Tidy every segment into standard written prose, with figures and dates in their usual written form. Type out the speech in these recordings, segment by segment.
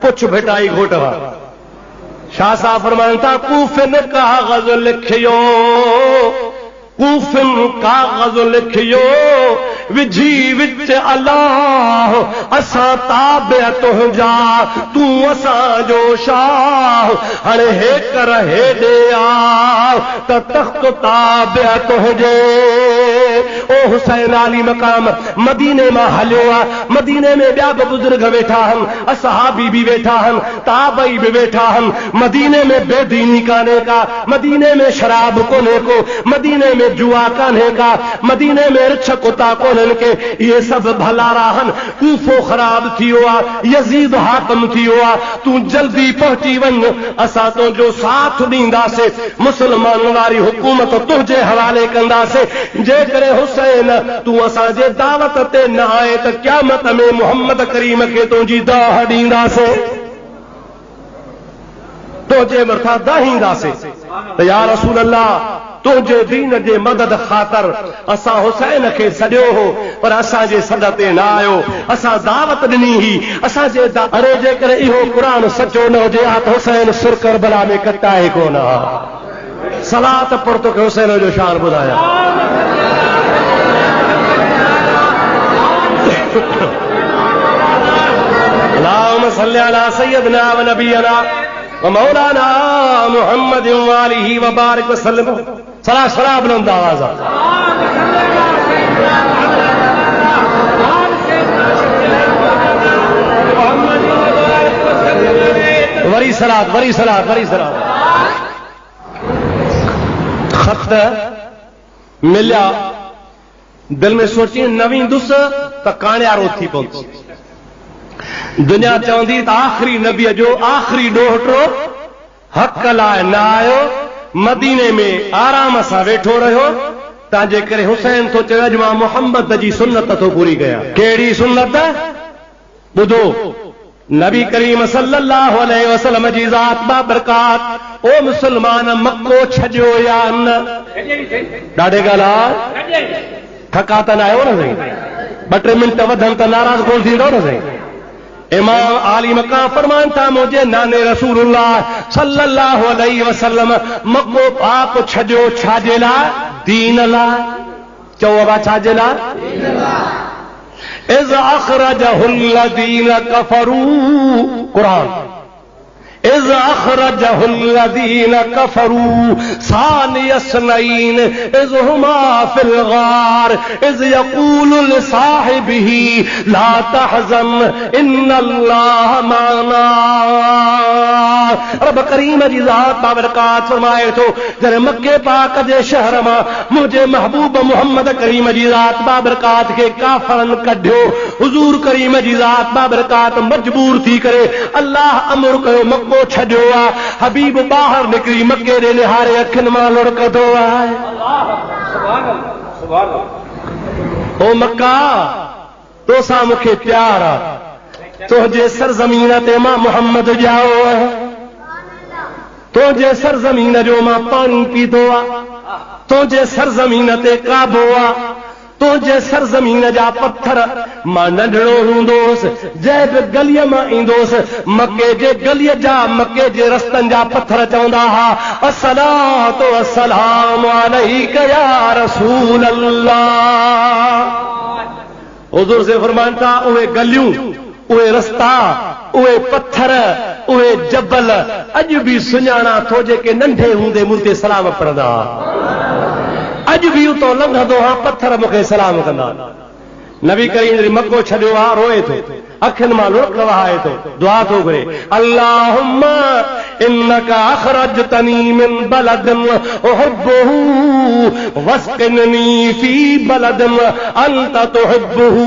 कुछ भेटाई घोटवा शाह साहब फरमाइन था कूफिन कागज लिखियो कूफिन कागज लिखियो विझी विच अल्लाह असा ताबे तुंहिंजा तू असा जो शाह हाणे हे कर हे ॾे आ त तख्त ताबे तुंहिंजे ओ हुसैन आली मकाम मदीने मां हलियो आहे मदीने में ॿिया बि बुजुर्ग वेठा आहिनि असहाबी बि वेठा आहिनि ताबई बि वेठा आहिनि मदीने में बेदीनी कान्हे का मदीने में शराब कोन्हे को मदीने में जुआ कान्हे का मदीने में रिछ कुता कोन्हनि के ये सब भला रहन कूफो ख़राब थियो आहे यज़ीद हाकिम थियो आहे तूं जल्दी पहुची वञ असां तुंहिंजो साथ ॾींदासीं मुस्लमान वारी हुकूमत तुंहिंजे हवाले कंदासीं जेकॾहिं हुसैन तूं असांजे दावत ते न आए त क़यामत में मोहम्मद करीम खे तुंहिंजी दाह ॾींदासीं तुंहिंजे मथां दाहींदासीं त या रसूल अल्लाह तुंहिंजे दीन जे मदद ख़ातिर असां हुसैन खे सॾियो हो पर असांजे सॾ ते न आयो असां दावत ॾिनी ही असांजे अरे जेकॾहिं इहो क़ुरान सचो न हुजे हा त हुसैन सुर करबला में कटाए कोन हा सलात पुर तोखे हुसैन जो शान ॿुधाया अल्लाहुम्मा सल्ली अला सय्यदना व नबियना व मौलाना मुहम्मद व आलिहि व बारिक वसल्लम सला सला बुलंद आवाज़ वरी सलात वरी सलात वरी सलात खत मिलिया दिल में सोची नवींदुस त काणियारो थी पहुंची दुनिया चवंदी त आख़िरी नबीअ जो आख़िरी ॾोहटो हक़ लाइ न आयो मदीने में आराम सां वेठो रहियो तंहिंजे करे हुसैन थो चए अॼु मां मोहम्मद जी सुन्नत थो पूरी कयां कहिड़ी सुन्नत ॿुधो नबी करीम सल्लल्लाहु अलैहि वसल्लम जी ज़ात बाबरकात ओ मुसलमान मक्को छॾियो या न ॾाढे ॻाल्हि थका त न आहियो न साईं 2-3 मिंट वधनि त नाराज़ कोन थींदो न साईं इमाम आली मकाम फरमान था मुझे नाने रसूलुल्लाह सल्लल्लाहु अलैहि वसल्लम मक्को पाक छॾियो छाजे लाइ दीन लाइ चओ बाबा छाजे लाइ दीन लाइ इज़ अख़रजहुल्लज़ीन कफ़रू क़ुरान इज़ अख़रजहुल्लज़ीन कफ़रू सानिय स्नैन इज़ हुमा फ़िल ग़ार इज़ यक़ूलु लिसाहिबिही ला तहज़न इन्नल्लाह माना रब करीम जी ज़ात बाबरकात फरमाए थो जॾहिं मके पाक जे शहर मां मुंहिंजे महबूब मोहम्मद करीम जी ज़ात बाबरकात खे काफ़रनि कढियो हुज़ूर करीम जी ज़ात बाबरकात मजबूर थी करे अल्लाह अमर कयो मक्को छॾियो आहे हबीब ॿाहिरि निकिरी मके ॾे निहारे अखियुनि मां लुढ़कंदो आहे ओ मक्का तोसां मूंखे प्यार आहे तुंहिंजे सरज़मीन ते मां मोहम्मद ॼाओ आहे तुंहिंजे सरज़मीन जो मां पाणी पीतो आहे तुंहिंजे सरज़मीन ते काबो आहे तुंहिंजे सरज़मीन जा पत्थर मां नंढड़ो हूंदोसि जंहिं बि गलीअ मां ईंदोसि मके जे गलीअ जा मके जे रस्तनि जा पत्थर चवंदा हा अस्सलातु वस्सलामु अलैका या रसूल अल्लाह हुज़ूर से फरमान था उहे गलियूं उहे रस्ता उहे पत्थर उहे जबल अॼु बि सुञाणा थो जेके नंढे हूंदे मूं ते सलाम पढ़ंदा अॼु बि उतो लंघंदो हा पत्थर मूंखे सलाम कंदा नबी करीम मक्को छॾियो आहे रोए थो अखियुनि मां लुढ़क वहाए थो दुआ थो घुरे अल्लाहुम्मा इन्नका अखरजतनी मिन बलदिन उहिब्बुहु वस्किननी फी बलदिन अंत तुहिब्बुहु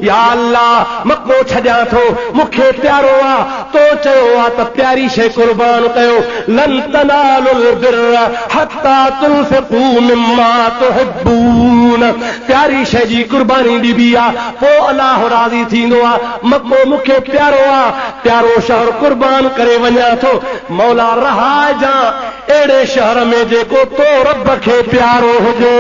या अल्लाह मक्को छॾियां थो मूंखे प्यारो आहे तो चयो आहे त प्यारी शइ कुर्बान कयो लन तनालुल बिर्र हत्ता तुनफिकू मिम्मा तुहिब्बून प्यारी शइ जी कुर्बानी ॾिबी आहे पोइ अल्लाह राज़ी थींदो आहे मक्को मूंखे प्यारो आहे प्यारो शहर कुर्बान करे वञा थो मौला रहाए जा अहिड़े शहर में जेको तो रब खे प्यारो हुजे